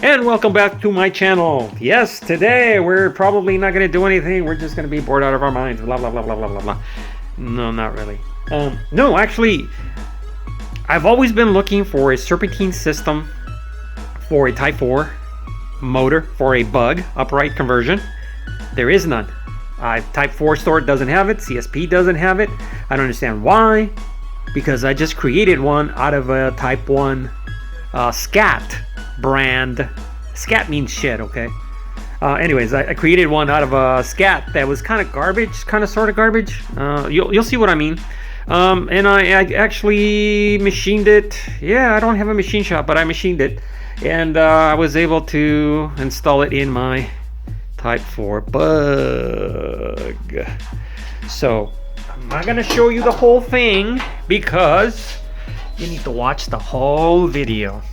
And welcome back to my channel. Yes, today we're probably not going to do anything. We're just going to be bored out of our minds. Blah, blah, blah, blah, blah, blah, blah. No, not really. No, actually, I've always been looking for a serpentine system for a Type 4 motor for a bug upright conversion. There is none. Type 4 store doesn't have it. CSP doesn't have it. I don't understand why. Because I just created one out of a Type 1 SCAT brand. SCAT means shit, okay? Anyways, I created one out of a SCAT that was kind of garbage, kind of sort of garbage. You'll see what I mean. And I actually machined it. Yeah, I don't have a machine shop, but I machined it. And I was able to install it in my Type 4 bug. So, I'm not going to show you the whole thing because you need to watch the whole video.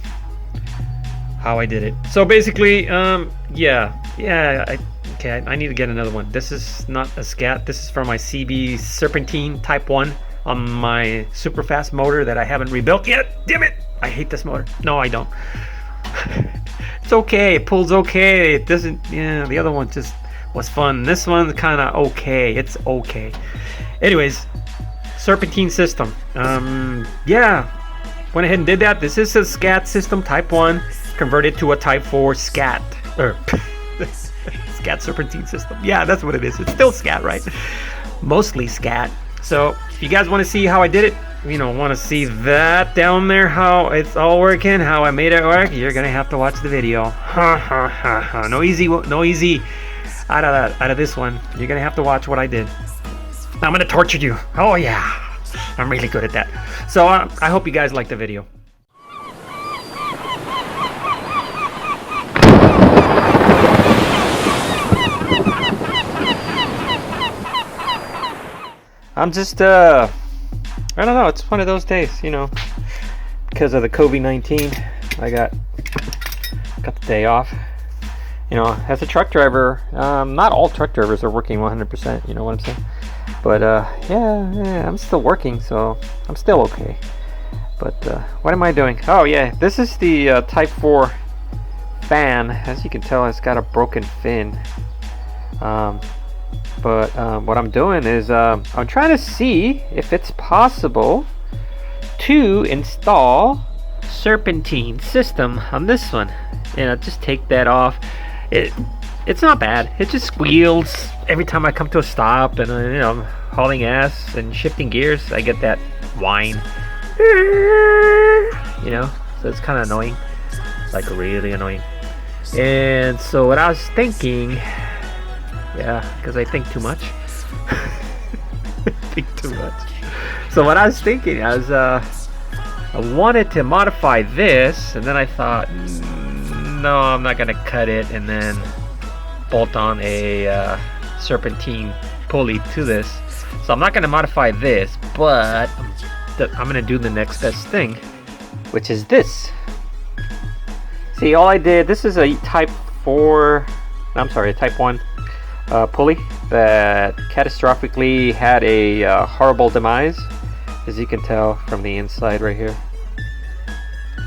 How I did it. So basically, I need to get another one. This is not a SCAT. This is from my CB Serpentine Type 1 on my super fast motor that I haven't rebuilt yet. Damn it! I hate this motor. No, I don't. It's okay. It pulls okay. It doesn't. Yeah, the other one just was fun. This one's kind of okay. It's okay. Anyways, Serpentine system. Went ahead and did that. This is a SCAT system, Type 1, converted to a Type 4 SCAT. Or SCAT Serpentine system. Yeah, that's what it is. It's still SCAT, right? Mostly SCAT. So, if you guys want to see how I did it, want to see that down there, how it's all working, how I made it work, you're going to have to watch the video. No easy out of this one. You're going to have to watch what I did. I'm going to torture you. Oh, yeah. I'm really good at that. So I hope you guys like the video. I'm just, I don't know. It's one of those days, because of the COVID-19. I got the day off. As a truck driver, not all truck drivers are working 100%. You know what I'm saying? But yeah, I'm still working, so I'm still okay. But what am I doing? Oh yeah, this is the Type 4 fan. As you can tell, it's got a broken fin. But what I'm doing is I'm trying to see if it's possible to install Serpentine system on this one. Just take that off. It's not bad. It just squeals every time I come to a stop, and I'm hauling ass and shifting gears. I get that whine, so it's kind of annoying, like really annoying. And so what I was thinking, because I think too much. So what I was thinking, I wanted to modify this, and then I thought, no, I'm not gonna cut it and then bolt on a serpentine pulley to this. So I'm not going to modify this, but I'm going to do the next best thing, which is this. See, all I did, this is a Type 1 pulley that catastrophically had a horrible demise, as you can tell from the inside right here.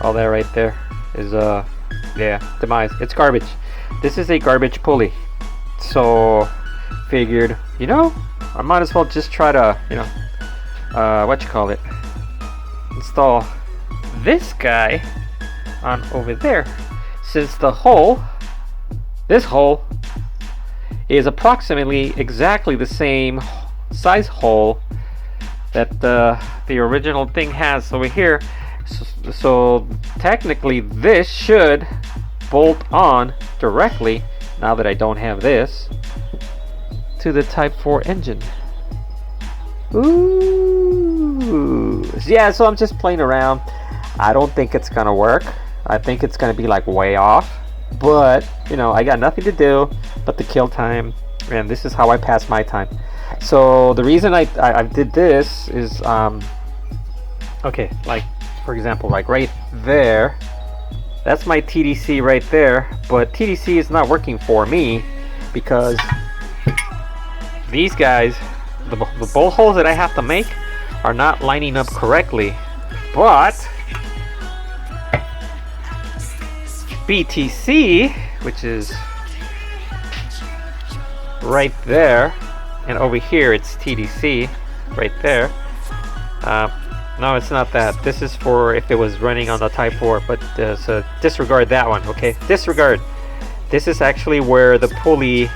All that right there is demise. It's garbage. This is a garbage pulley, so figured, I might as well just try to, install this guy on over there, since this hole is approximately exactly the same size hole that the original thing has over here. So technically this should bolt on directly, now that I don't have this, to the Type 4 engine. Ooh. Yeah, so I'm just playing around. I don't think it's gonna work. I think it's gonna be like way off, but I got nothing to do but to kill time, and this is how I pass my time. So the reason I did this is okay, like for example, like right there, that's my TDC right there, but TDC is not working for me because these guys, the bolt holes that I have to make are not lining up correctly. But BTC, which is right there, and over here it's TDC right there. No, it's not that. This is for if it was running on the Type 4, but so disregard that one, okay? Disregard. This is actually where the pulley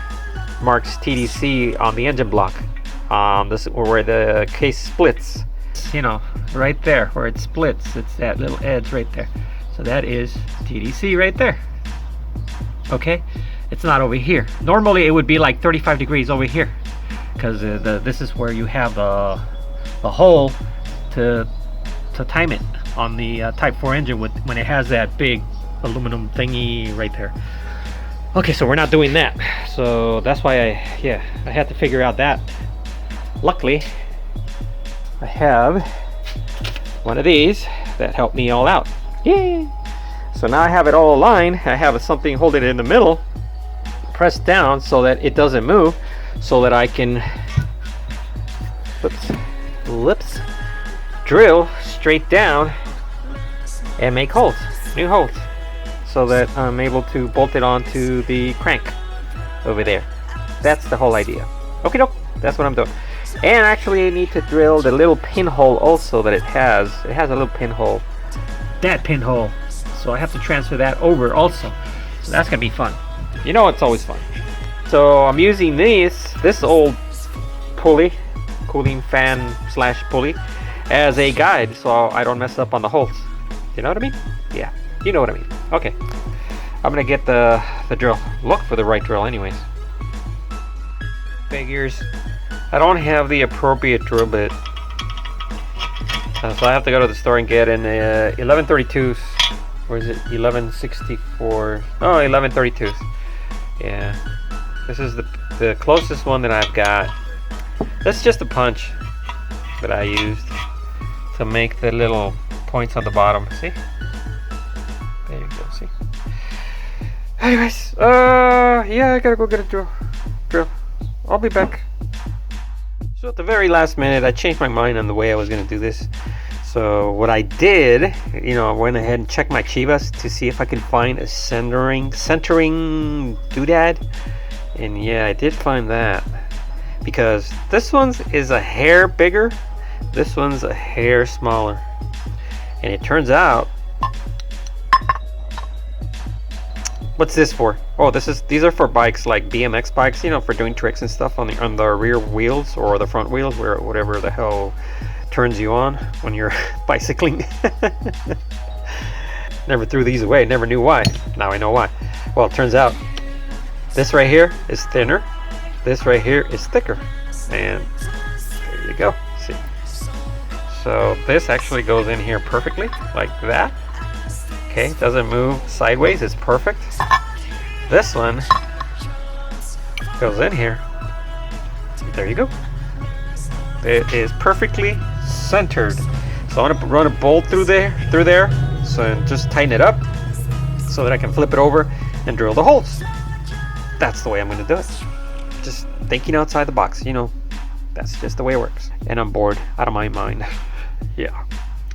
marks TDC on the engine block. This is where the case splits. You know, right there where it splits, it's that little edge right there. So that is TDC right there. Okay, it's not over here. Normally it would be like 35 degrees over here, because this is where you have the hole to time it on the Type 4 engine when it has that big aluminum thingy right there. Okay, so we're not doing that. So that's why I had to figure out that. Luckily, I have one of these that helped me all out. Yay! So now I have it all aligned. I have something holding it in the middle, pressed down so that it doesn't move, so that I can drill straight down and make holes, new holes, so that I'm able to bolt it onto the crank over there. That's the whole idea. Okay, doke. That's what I'm doing. And actually I need to drill the little pinhole also that it has. It has a little pinhole. That pinhole. So I have to transfer that over also. So that's gonna be fun. You know, it's always fun. So I'm using this old pulley, cooling fan slash pulley, as a guide so I don't mess up on the holes. You know what I mean? Yeah, you know what I mean. Okay, I'm gonna get the drill. Look for the right drill anyways. Figures. I don't have the appropriate drill bit, so I have to go to the store and get an 1132s. Or is it 1164? Oh, 1132s. Yeah, this is the closest one that I've got. That's just a punch that I used to make the little points on the bottom. See? There you go. See? Anyways, yeah, I gotta go get a drill. I'll be back. So at the very last minute, I changed my mind on the way I was gonna do this. So what I did, you know, I went ahead and checked my Chivas to see if I could find a centering doodad, and yeah, I did find that, because this one's is a hair bigger, this one's a hair smaller, and it turns out, what's this for? Oh, these are for bikes like BMX bikes, you know, for doing tricks and stuff on the rear wheels or the front wheels, where whatever the hell turns you on when you're bicycling. Never threw these away, never knew why. Now I know why. Well, it turns out this right here is thinner, this right here is thicker, and there you go. See, so this actually goes in here perfectly like that. Okay, doesn't move sideways, it's perfect. This one goes in here. There you go. It is perfectly centered. So I'm gonna run a bolt through there, so just tighten it up so that I can flip it over and drill the holes. That's the way I'm gonna do it. Just thinking outside the box, you know. That's just the way it works. And I'm bored out of my mind. Yeah.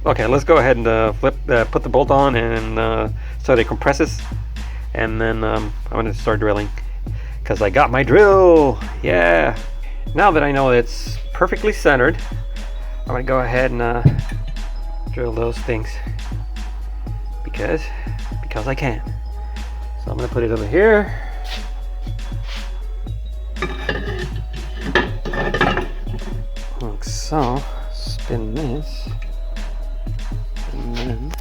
Okay, let's go ahead and put the bolt on, and so that it compresses, and then I'm gonna start drilling, because I got my drill. Yeah. Now that I know it's perfectly centered, I'm gonna go ahead and drill those things because I can. So I'm gonna put it over here. Like so. Spin this, and then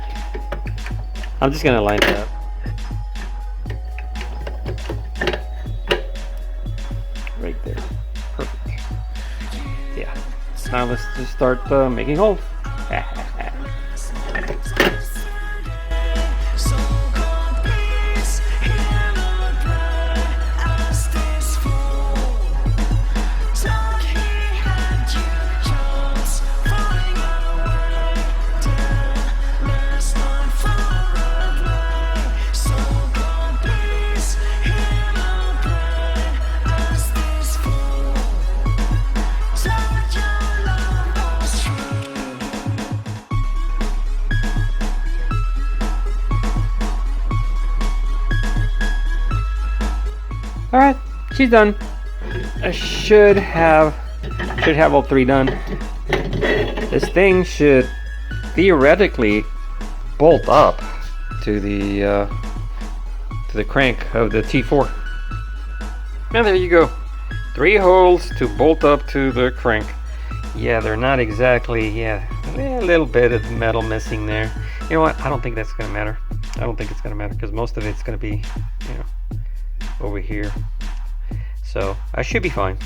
I'm just gonna line it up. Right there. Perfect. Yeah. Now let's just start making holes. All right, she's done. I should have all 3 done. This thing should theoretically bolt up to the crank of the T4. And there you go. 3 holes to bolt up to the crank. Yeah, they're not exactly, yeah, a little bit of metal missing there. You know what? I don't think that's going to matter. I don't think it's going to matter because most of it's going to be, you know, over here. So I should be fine.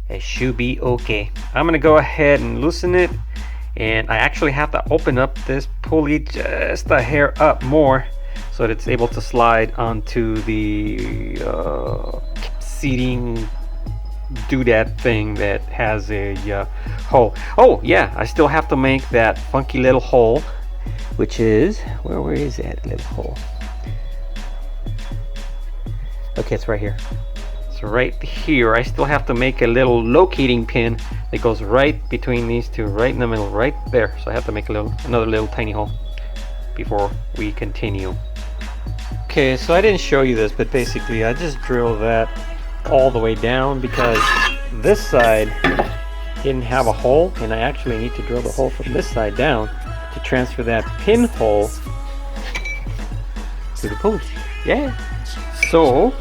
It should be okay. I'm going to go ahead and loosen it. And I actually have to open up this pulley just a hair up more so that it's able to slide onto the seating doodad thing that has a hole. Oh yeah, I still have to make that funky little hole, which is where is that little hole? Okay, it's right here. So right here, I still have to make a little locating pin that goes right between these two, right in the middle, right there. So I have to make another little tiny hole before we continue. Okay, so I didn't show you this, but basically I just drilled that all the way down because this side didn't have a hole, and I actually need to drill the hole from this side down to transfer that pinhole to the pulley. Yeah. So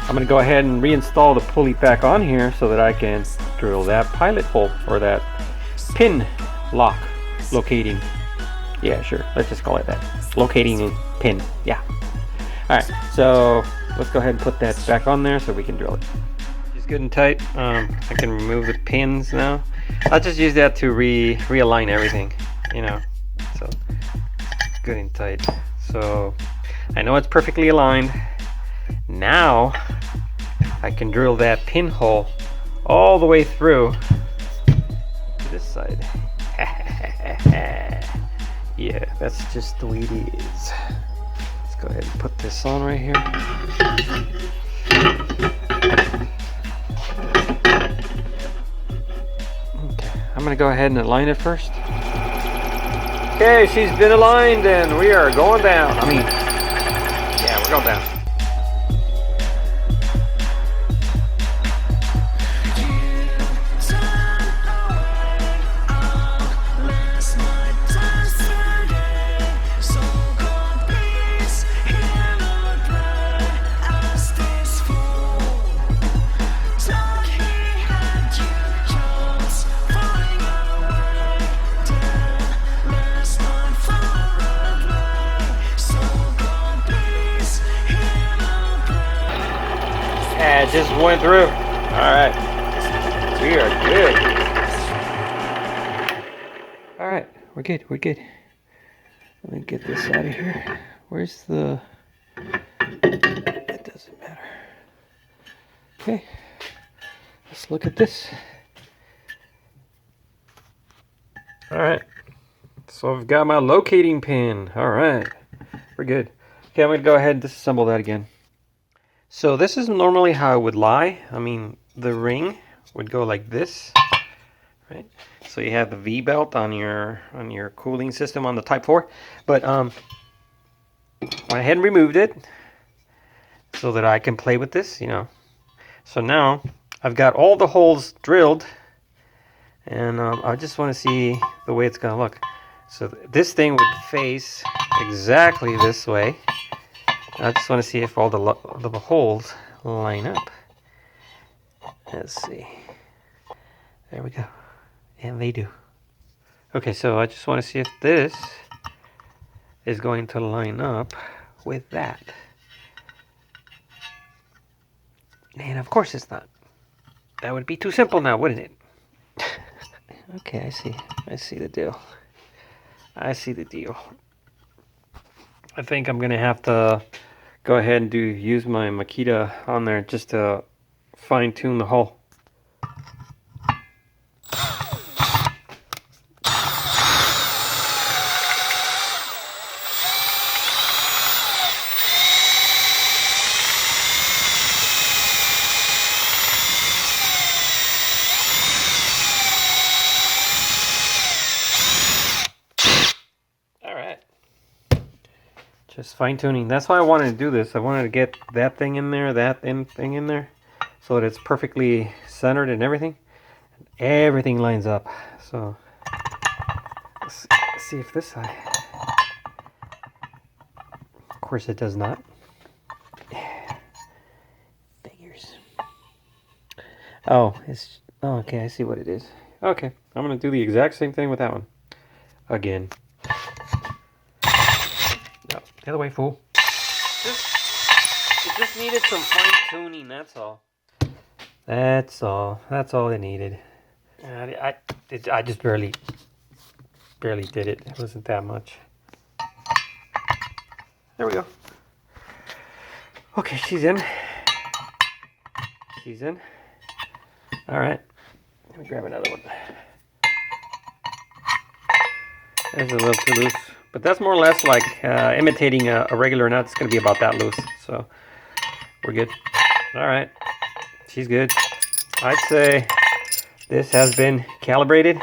I'm going to go ahead and reinstall the pulley back on here so that I can drill that pilot hole, or that pin lock locating. Yeah, sure. Let's just call it that. Locating pin. Yeah. Alright, so let's go ahead and put that back on there so we can drill it. It's good and tight. I can remove the pins now. I'll just use that to realign everything, you know. So good and tight. So I know it's perfectly aligned. Now I can drill that pinhole all the way through to this side. Yeah, that's just the way it is. Let's go ahead and put this on right here. Okay, I'm gonna go ahead and align it first. Okay, she's been aligned and we are going down. I mean, yeah, we're going down. Yeah, it just went through. Alright. We are good. Alright, we're good, we're good. Let me get this out of here. Where's the... It doesn't matter. Okay. Let's look at this. Alright. So I've got my locating pin. Alright. We're good. Okay, I'm going to go ahead and disassemble that again. So this is normally how it would lie. I mean, the ring would go like this, right? So you have the V-belt on your cooling system on the Type 4. But went ahead and removed it so that I can play with this, you know. So now I've got all the holes drilled, and I just want to see the way it's going to look. So this thing would face exactly this way. I just want to see if all the holes line up. Let's see. There we go. And they do. Okay, so I just want to see if this is going to line up with that. And of course it's not. That would be too simple now, wouldn't it? Okay, I see. I see the deal. I see the deal. I think I'm going to have to go ahead and use my Makita on there just to fine-tune the hole. Just fine tuning. That's why I wanted to do this. I wanted to get that thing in there, thing in there, so that it's perfectly centered and everything. Everything lines up. So let's see if this side. Of course, it does not. Figures. Oh, okay. I see what it is. Okay, I'm gonna do the exact same thing with that one again. No, the other way, fool. It just needed some fine tuning. That's all. That's all. That's all it needed. I just barely did it. It wasn't that much. There we go. Okay, she's in. She's in. All right. Let me grab another one. There's a little too loose, but that's more or less like imitating a regular nut. It's going to be about that loose, so we're good. All right, she's good. I'd say this has been calibrated.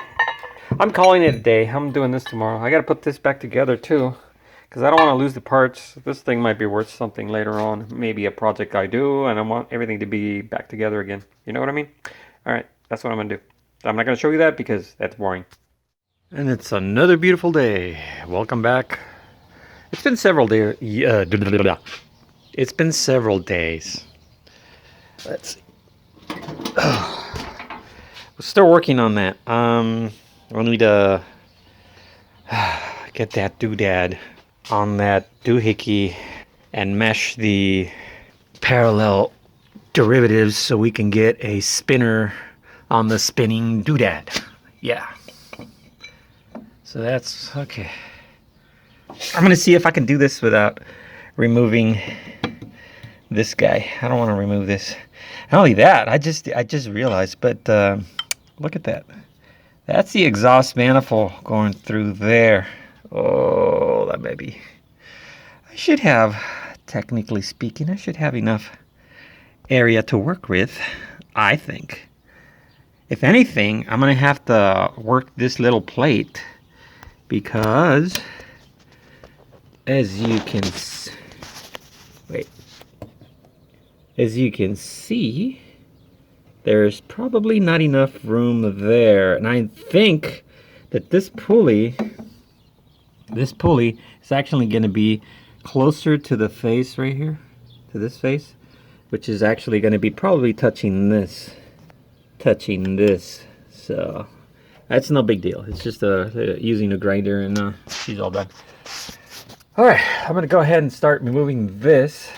I'm calling it a day. I'm doing this tomorrow. I got to put this back together too, because I don't want to lose the parts. This thing might be worth something later on, maybe a project I do, and I want everything to be back together again. You know what I mean? All right, that's what I'm going to do. I'm not going to show you that because that's boring. And it's another beautiful day. Welcome back. It's been several days. It's been several days. Let's see. We're still working on that. We'll need to get that doodad on that doohickey and mesh the parallel derivatives so we can get a spinner on the spinning doodad. Yeah. So that's okay. I'm gonna see if I can do this without removing this guy. I don't want to remove this. Not only that, I just realized, but look at that. That's the exhaust manifold going through there. Oh, that baby. I should have, technically speaking, I should have enough area to work with, I think. If anything, I'm gonna have to work this little plate because as you can see, there's probably not enough room there, and I think that this pulley is actually going to be closer to the face right here, to this face, which is actually going to be probably touching this. So that's no big deal. It's just using a grinder, and she's all done. All right, I'm going to go ahead and start removing this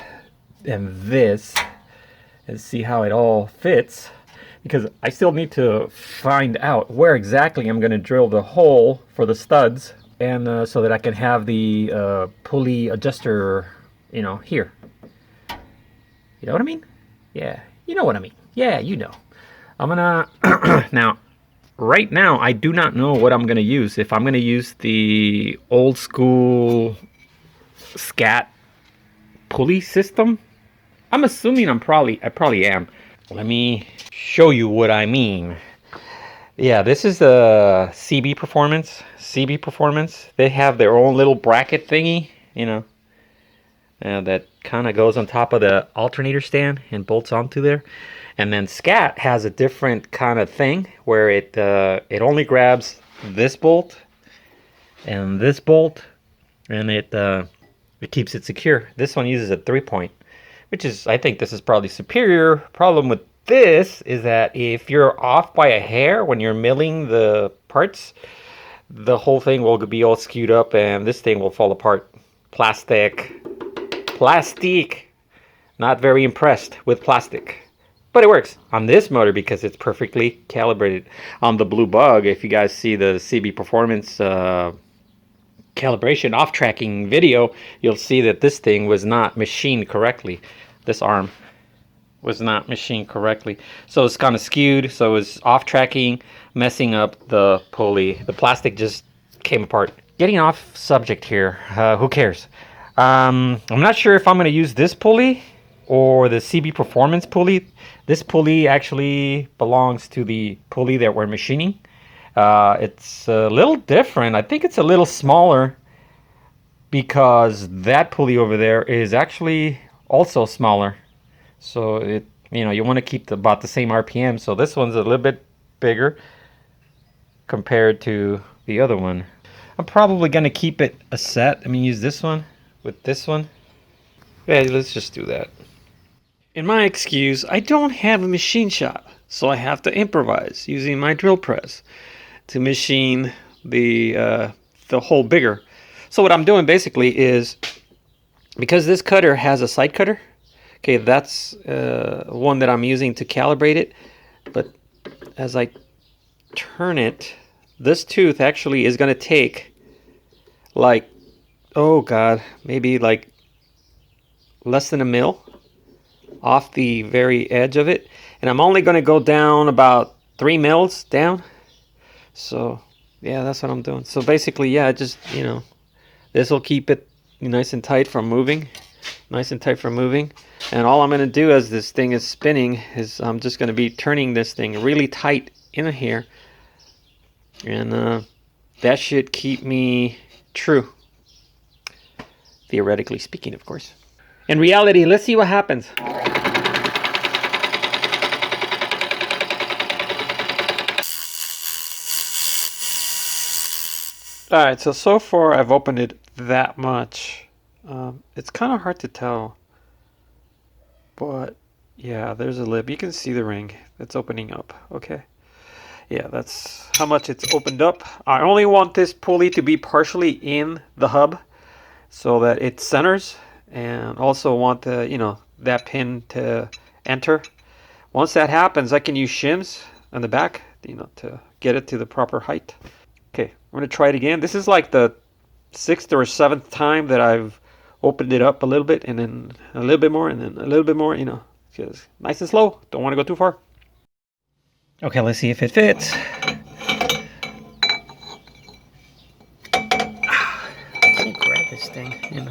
and this and see how it all fits, because I still need to find out where exactly I'm going to drill the hole for the studs, and so that I can have the pulley adjuster, you know, here. You know what I mean? Yeah, you know what I mean. Yeah, you know. I'm gonna now, right now I do not know what I'm gonna use. If I'm gonna use the old school scat pulley system, I'm assuming I probably am. Let me show you what I mean. Yeah, this is the CB Performance. CB Performance. They have their own little bracket thingy, you know, that kind of goes on top of the alternator stand and bolts onto there. And then Scat has a different kind of thing where it only grabs this bolt and this bolt, and it keeps it secure. This one uses a 3-point, which is, I think this is probably superior. Problem with this is that if you're off by a hair when you're milling the parts, the whole thing will be all skewed up and this thing will fall apart. Plastic. Not very impressed with plastic. But it works on this motor because it's perfectly calibrated. On the Blue Bug, if you guys see the CB Performance calibration off-tracking video, you'll see that this thing was not machined correctly. This arm was not machined correctly. So it's kind of skewed, so it's off-tracking, messing up the pulley. The plastic just came apart. Getting off subject here, who cares? I'm not sure if I'm going to use this pulley or the CB Performance pulley. This pulley actually belongs to the pulley that we're machining. It's a little different. I think it's a little smaller because that pulley over there is actually also smaller. So it, you know, you want to keep about the same RPM. So this one's a little bit bigger compared to the other one. I'm probably gonna keep it a set. I mean, use this one with this one. Yeah, let's just do that. In my excuse, I don't have a machine shop, so I have to improvise using my drill press to machine the hole bigger. So what I'm doing basically is, because this cutter has a side cutter, okay, that's one that I'm using to calibrate it. But as I turn it, this tooth actually is going to take like, oh god, maybe like less than a mil off the very edge of it, and I'm only going to go down about 3 mils down. So yeah, that's what I'm doing. So basically, yeah, just, you know, this will keep it nice and tight from moving, and all I'm going to do as this thing is spinning is I'm just going to be turning this thing really tight in here, and that should keep me true, theoretically speaking, of course. In reality, let's see what happens. Alright, so far I've opened it that much. It's kind of hard to tell, but yeah, there's a lip. You can see the ring. It's opening up. Okay. Yeah, that's how much it's opened up. I only want this pulley to be partially in the hub so that it centers, and also want the, you know, that pin to enter. Once that happens, I can use shims on the back, you know, to get it to the proper height. Okay, I'm going to try it again. This is like the 6th or 7th time that I've opened it up a little bit, and then a little bit more, and then a little bit more, you know, just nice and slow. Don't want to go too far. Okay, let's see if it fits. Let me grab this thing and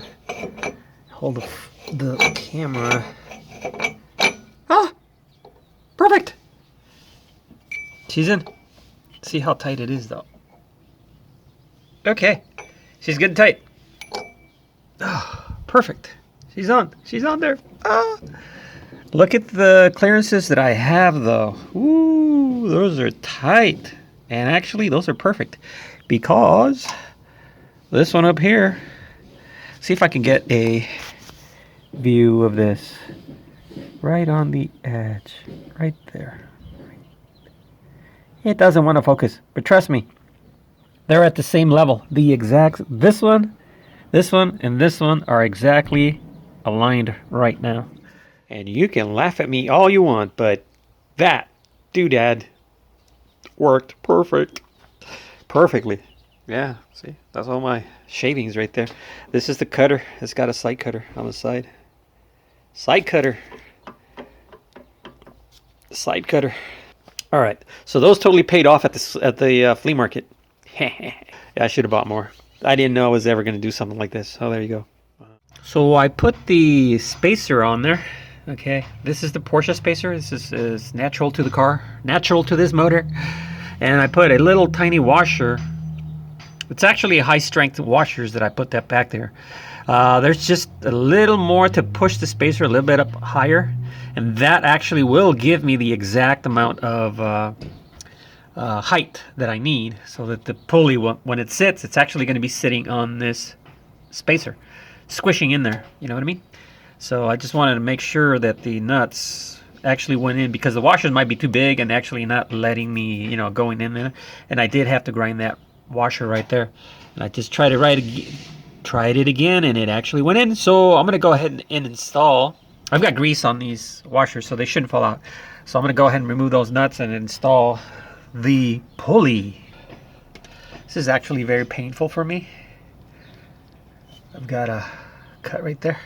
hold the camera. Ah! Perfect! She's in. See how tight it is, though. Okay, she's good and tight. Oh, perfect. She's on. She's on there. Ah. Look at the clearances that I have, though. Ooh, those are tight. And actually, those are perfect, because this one up here, see if I can get a view of this. Right on the edge. Right there. It doesn't want to focus, but trust me, they're at the same level. The exact, this one, and this one are exactly aligned right now. And you can laugh at me all you want, but that doodad worked perfectly. Yeah, see, that's all my shavings right there. This is the cutter. It's got a side cutter on the side. Side cutter. Side cutter. All right, so those totally paid off at the flea market. Yeah, I should have bought more. I didn't know I was ever going to do something like this. Oh, there you go. So I put the spacer on there. Okay, this is the Porsche spacer. This is natural to the car, natural to this motor. And I put a little tiny washer. It's actually a high strength washers that I put that back there. There's just a little more to push the spacer a little bit up higher, and that actually will give me the exact amount of height that I need, so that the pulley, when it sits, it's actually going to be sitting on this spacer, squishing in there. You know what I mean? So I just wanted to make sure that the nuts actually went in, because the washers might be too big and actually not letting me, you know, going in there. And I did have to grind that washer right there. And I just tried it again, and it actually went in. So I'm going to go ahead and install. I've got grease on these washers, so they shouldn't fall out. So I'm going to go ahead and remove those nuts and install the pulley. This is actually very painful for me. I've got a cut right there.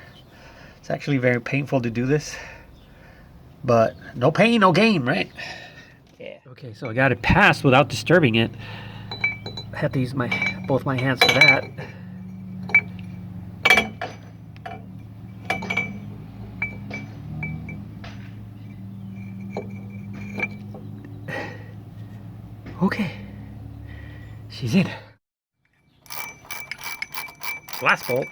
It's actually very painful to do this, but no pain, no gain, right? Yeah. Okay, so I got it passed without disturbing it. I have to use both my hands for that. Okay, she's in. last bolt.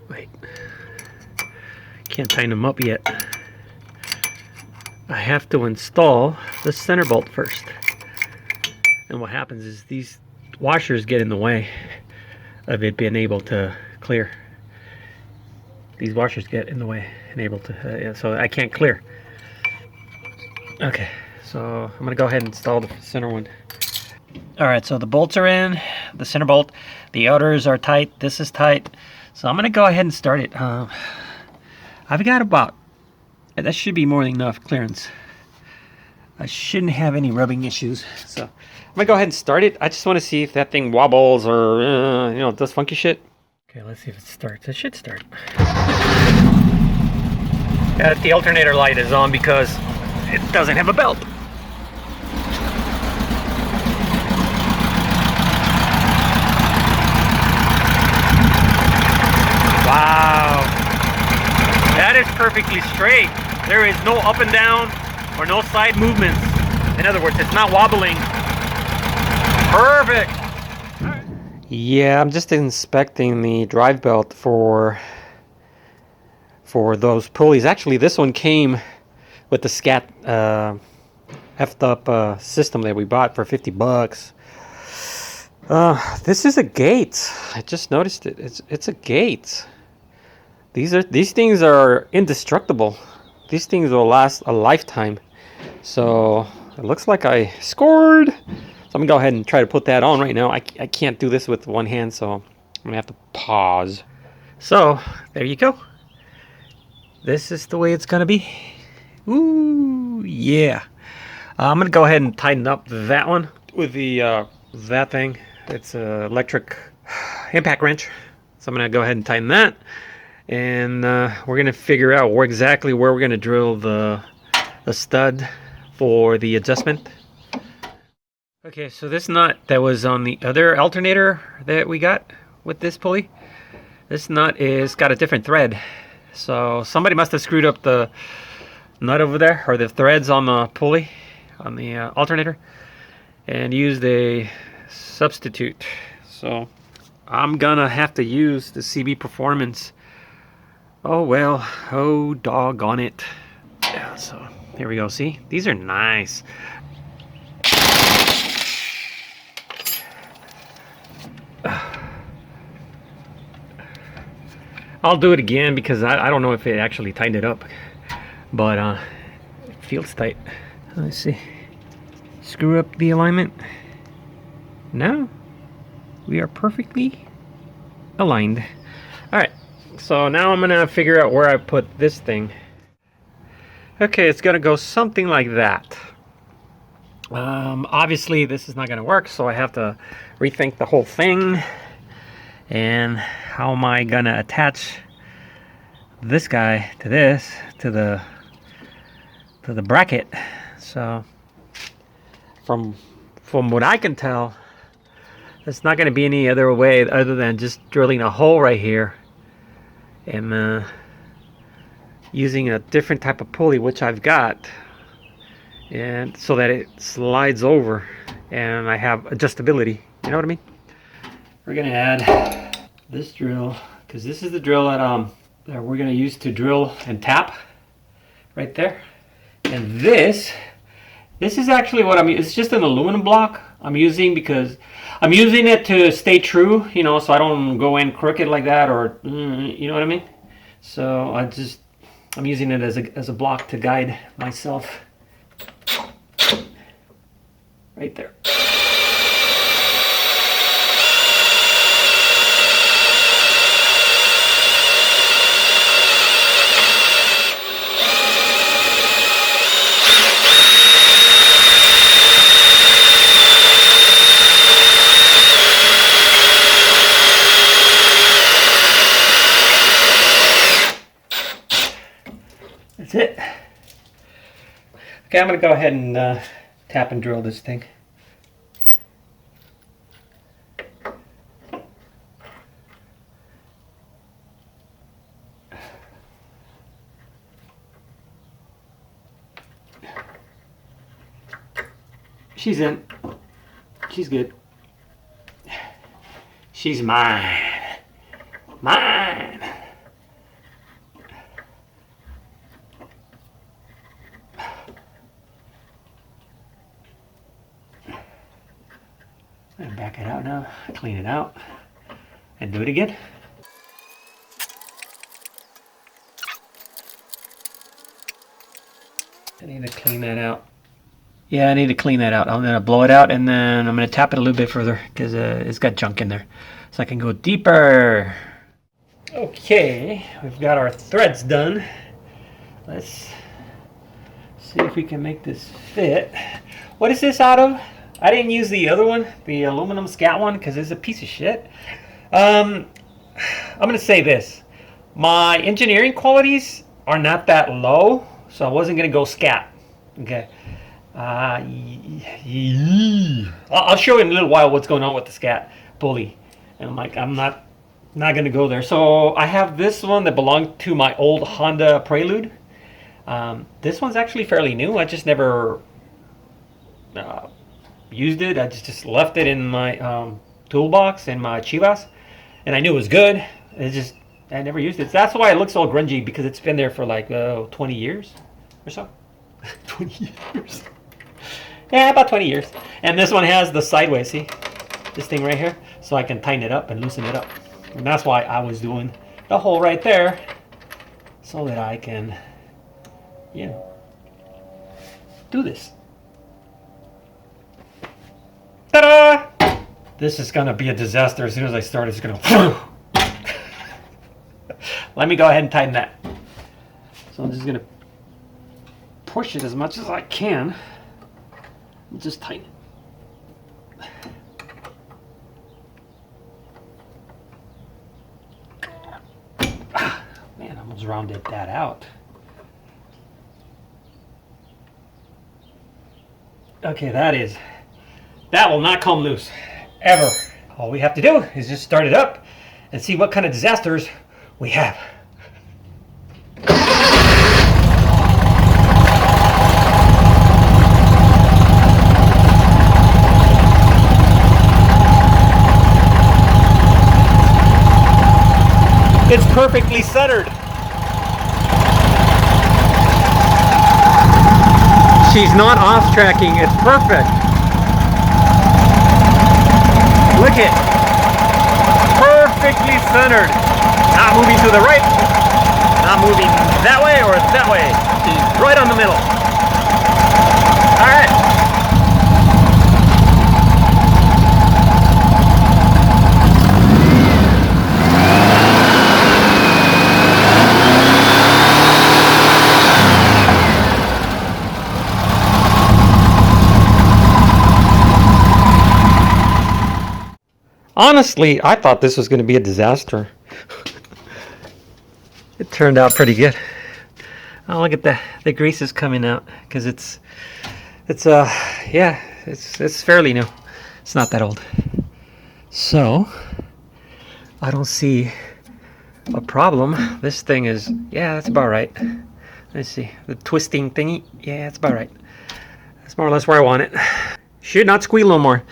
Wait, can't tighten them up yet. I have to install the center bolt first. And what happens is these washers get in the way of it being able to clear. These washers get in the way and able to, so I can't clear. Okay, so I'm gonna go ahead and install the center one. All right, so the bolts are in, the center bolt, the outers are tight, this is tight. So I'm gonna go ahead and start it. I've got about, that should be more than enough clearance. I shouldn't have any rubbing issues. So I'm gonna go ahead and start it. I just wanna see if that thing wobbles or, you know, does funky shit. Okay, let's see if it starts. It should start. The alternator light is on because it doesn't have a belt. Wow, that is perfectly straight. There is no up and down or no side movements. In other words, it's not wobbling. Perfect. Yeah, I'm just inspecting the drive belt for those pulleys. Actually, this one came with the scat effed up system that we bought for 50 bucks. This is a gate. I just noticed it. It's a gate. These things are indestructible. These things will last a lifetime. So it looks like I scored. So I'm gonna go ahead and try to put that on right now. I can't do this with one hand, so I'm gonna have to pause. So there you go. This is the way it's gonna be. Ooh, yeah. I'm gonna go ahead and tighten up that one with the that thing. It's an electric impact wrench. So I'm gonna go ahead and tighten that, and we're gonna figure out exactly where we're gonna drill the stud for the adjustment. Okay, so this nut that was on the other alternator that we got with this pulley, this nut is got a different thread. So somebody must have screwed up the nut over there, or the threads on the pulley, on the alternator, and used a substitute. So I'm gonna have to use the CB Performance. Oh well, oh doggone it. Yeah, so here we go. See, these are nice. I'll do it again because I don't know if it actually tightened it up, but it feels tight. Let's see. Screw up the alignment. Now we are perfectly aligned. All right, so now I'm gonna figure out where I put this thing. Okay, it's gonna go something like that. Obviously this is not gonna work, so I have to rethink the whole thing. And how am I gonna attach this guy to this, to the bracket? So from what I can tell, it's not gonna be any other way other than just drilling a hole right here and using a different type of pulley, which I've got, and so that it slides over and I have adjustability. You know what I mean? We're gonna add this drill, because this is the drill that we're gonna use to drill and tap right there. And this is actually what it's just an aluminum block I'm using, because I'm using it to stay true, you know, so I don't go in crooked like that, or you know what I mean. So I'm using it as a block to guide myself right there. That's it. Okay, I'm gonna go ahead and tap and drill this thing. She's in. She's good. She's mine. Mine. And back it out now. Clean it out. And do it again. I need to clean that out. Yeah, I need to clean that out. I'm going to blow it out and then I'm going to tap it a little bit further because it's got junk in there. So I can go deeper. Okay, we've got our threads done. Let's see if we can make this fit. What is this out of? I didn't use the other one, the aluminum scat one, because it's a piece of shit. I'm going to say this. My engineering qualities are not that low, so I wasn't going to go scat. Okay. I'll show you in a little while what's going on with the scat pulley. And I'm not going to go there. So I have this one that belonged to my old Honda Prelude. This one's actually fairly new. I just never used it. I just left it in my toolbox in my Chivas, and I knew it was good. I never used it. So that's why it looks all grungy, because it's been there for like 20 years or so. 20 years. Yeah, about 20 years. And this one has the sideways, see? This thing right here. So I can tighten it up and loosen it up. And that's why I was doing the hole right there, so that I can, you know, do this. Ta-da! This is gonna be a disaster. As soon as I start, it's gonna let me go ahead and tighten that. So I'm just gonna push it as much as I can and just tighten it. Man, I almost rounded that out. Okay, that will not come loose, ever. All we have to do is just start it up and see what kind of disasters we have. It's perfectly centered. She's not off tracking, it's perfect. Look it. Perfectly centered. Not moving to the right, not moving that way or that way. She's right on the middle. Alright. Honestly, I thought this was going to be a disaster. It turned out pretty good. Oh, look at the grease is coming out, because it's fairly new. It's not that old. So I don't see a problem. This thing is, yeah, that's about right. Let's see, the twisting thingy, yeah, that's about right. That's more or less where I want it. Should not squeal no more.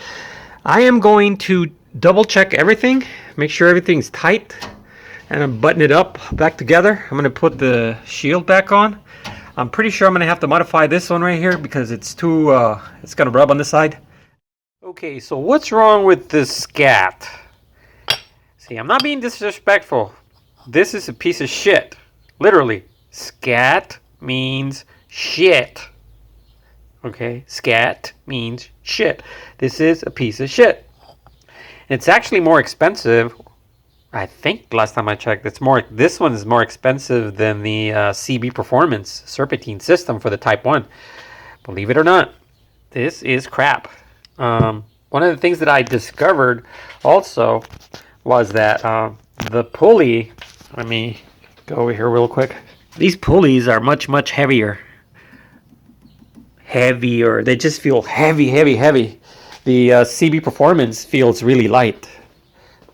I am going to double check everything, make sure everything's tight, and I'm button it up back together. I'm going to put the shield back on. I'm pretty sure I'm going to have to modify this one right here because it's too it's going to rub on this side. Okay, so what's wrong with this scat? See, I'm not being disrespectful. This is a piece of shit. Literally. Scat means shit. Okay, scat means shit. This is a piece of shit. It's actually more expensive. I think last time I checked, this one is more expensive than the CB Performance Serpentine system for the Type 1. Believe it or not, this is crap. One of the things that I discovered also was that the pulley, let me go over here real quick. These pulleys are much, much heavier. They just feel heavy. The CB Performance feels really light.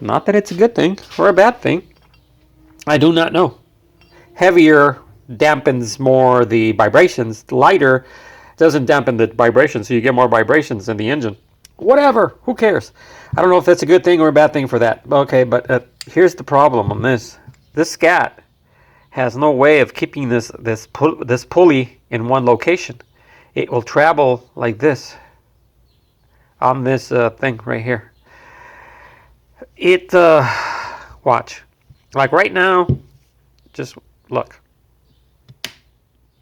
Not that it's a good thing or a bad thing. I do not know. Heavier dampens more the vibrations. Lighter It doesn't dampen the vibration, so you get more vibrations in the engine. Whatever, who cares? I don't know if that's a good thing or a bad thing for that. Okay, but here's the problem on this. This scat has no way of keeping this pulley in one location. It will travel like this on this thing right here. It watch, like right now, just look.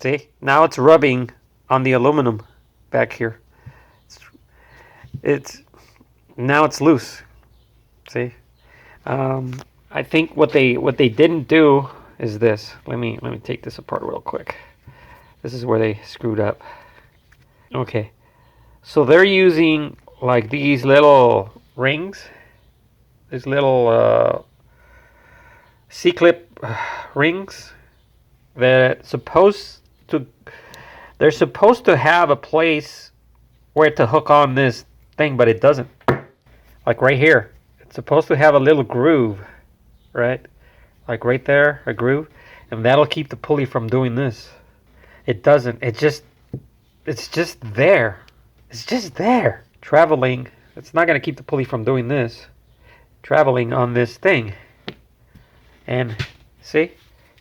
See, now it's rubbing on the aluminum back here. It's now it's loose. See, I think what they didn't do is this. Let me take this apart real quick. This is where they screwed up. Okay, so they're using like these little rings, these little C-clip rings that they're supposed to have a place where to hook on this thing, but it doesn't. Like right here, it's supposed to have a little groove, right? Like right there, a groove, and that'll keep the pulley from doing this. It doesn't. It's just there. It's just there, traveling. It's not going to keep the pulley from doing this, traveling on this thing. And see,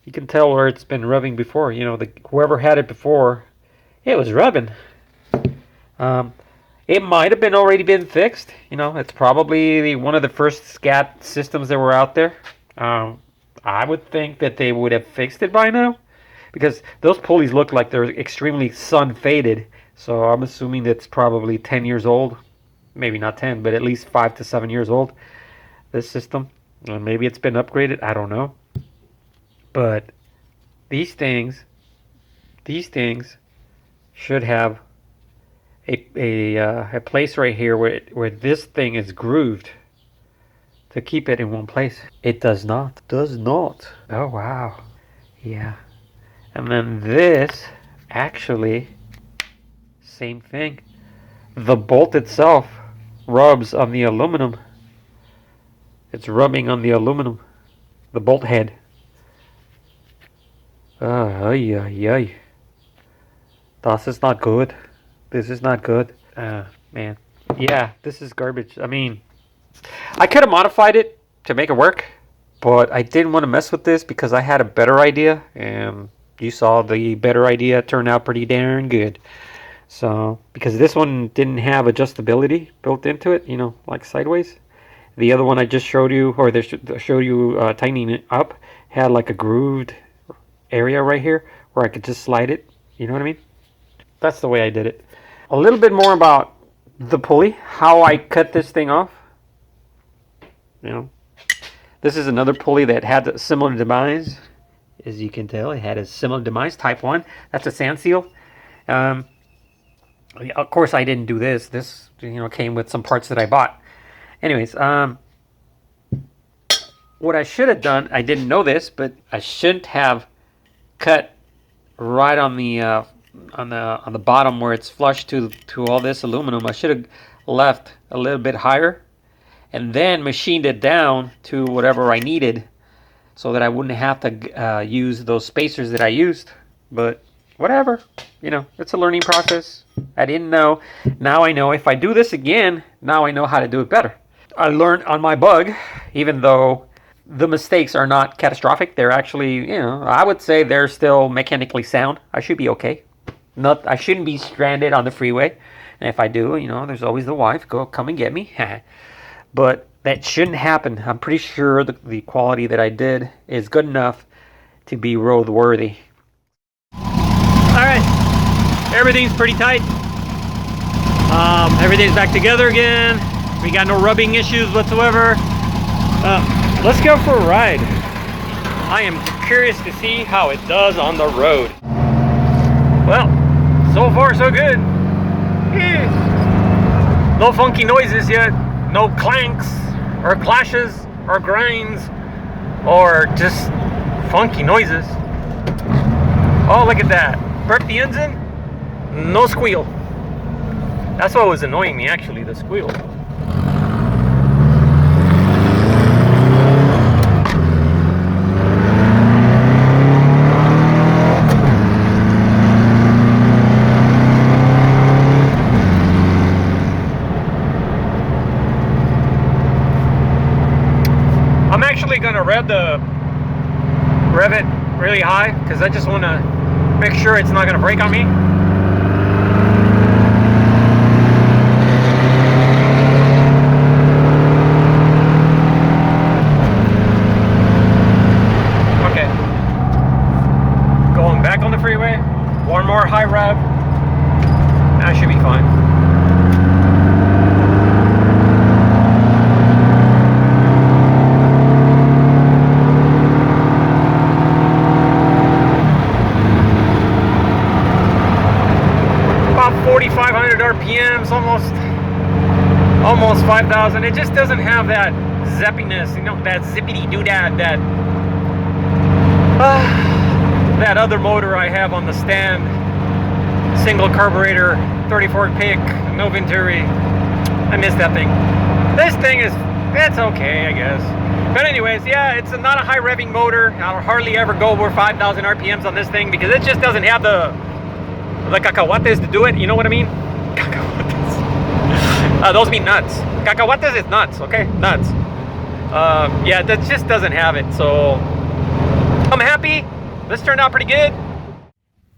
you can tell where it's been rubbing before. You know, whoever had it before, it was rubbing. It might have already been fixed. You know, it's probably one of the first scat systems that were out there. I would think that they would have fixed it by now, because those pulleys look like they're extremely sun faded. So I'm assuming it's probably 10 years old. Maybe not 10, but at least 5 to 7 years old, this system. And maybe it's been upgraded. I don't know. But these things should have a place right here where this thing is grooved to keep it in one place. It does not. Does not. Oh wow. Yeah. And then this, actually, same thing. The bolt itself rubs on the aluminum. It's rubbing on the aluminum, the bolt head. Ay. Das is not good. This is not good. Man. Yeah, this is garbage. I mean, I could have modified it to make it work, but I didn't want to mess with this because I had a better idea, and you saw the better idea turned out pretty darn good. So, because this one didn't have adjustability built into it, you know, like sideways. The other one I just showed you, or they showed you tightening it up, had like a grooved area right here where I could just slide it. You know what I mean? That's the way I did it. A little bit more about the pulley, how I cut this thing off. You know, this is another pulley that had a similar demise. As you can tell, it had a similar demise, type 1. That's a sand seal. Of course, I didn't do this. This, you know, came with some parts that I bought. Anyways, what I should have done, I didn't know this, but I shouldn't have cut right on the bottom where it's flush to all this aluminum. I should have left a little bit higher and then machined it down to whatever I needed, so that I wouldn't have to use those spacers that I used. But whatever, you know, it's a learning process. I didn't know. Now I know. If I do this again, now I know how to do it better. I learned on my bug, even though the mistakes are not catastrophic. They're actually, you know, I would say they're still mechanically sound. I should be okay. I shouldn't be stranded on the freeway. And if I do, you know, there's always the wife. Come and get me. But that shouldn't happen. I'm pretty sure the quality that I did is good enough to be roadworthy. Alright, everything's pretty tight. Everything's back together again. We got no rubbing issues whatsoever. Let's go for a ride. I am curious to see how it does on the road. Well, so far so good. No funky noises yet. No clanks or clashes or grinds or just funky noises. Oh, look at that. Burp the engine, no squeal. That's what was annoying me, actually, the squeal. to rev it really high because I just want to make sure it's not going to break on me. Okay. Going back on the freeway. One more high rev. That should be fine. About 4,500 RPMs, almost 5,000. It just doesn't have that zippiness, you know, that zippity doodad that other motor I have on the stand. Single carburetor, 34 pick, no Venturi. I miss that thing. This thing it's okay, I guess. But anyways, yeah, it's not a high revving motor. I'll hardly ever go over 5,000 RPMs on this thing because it just doesn't have the cacahuates to do it. You know what I mean? Cacahuates. Those mean nuts. Cacahuates is nuts, okay? Nuts. Yeah, that just doesn't have it. So I'm happy. This turned out pretty good.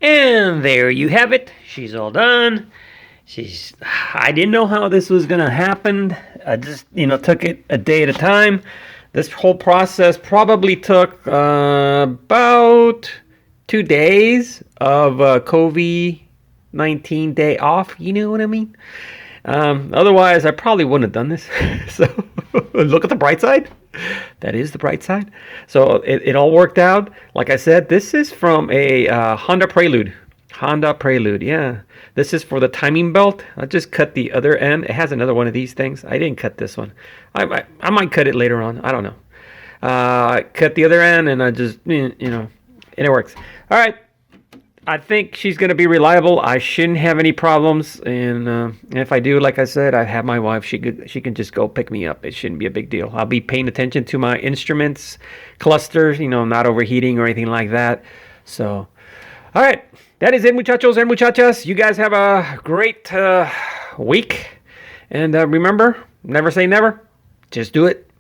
And there you have it. She's all done. I didn't know how this was gonna happen. I just, took it a day at a time. This whole process probably took about 2 days of COVID-19 day off. You know what I mean? Otherwise, I probably wouldn't have done this. So look at the bright side. That is the bright side. So it all worked out. Like I said, this is from a Honda Prelude. Honda Prelude, yeah. This is for the timing belt. I just cut the other end. It has another one of these things. I didn't cut this one. I might cut it later on. I don't know. I cut the other end and I just, and it works. All right. I think she's going to be reliable. I shouldn't have any problems. And if I do, like I said, I have my wife. She can just go pick me up. It shouldn't be a big deal. I'll be paying attention to my instruments, clusters, not overheating or anything like that. So, all right. That is it, muchachos and muchachas. You guys have a great week. And remember, never say never. Just do it.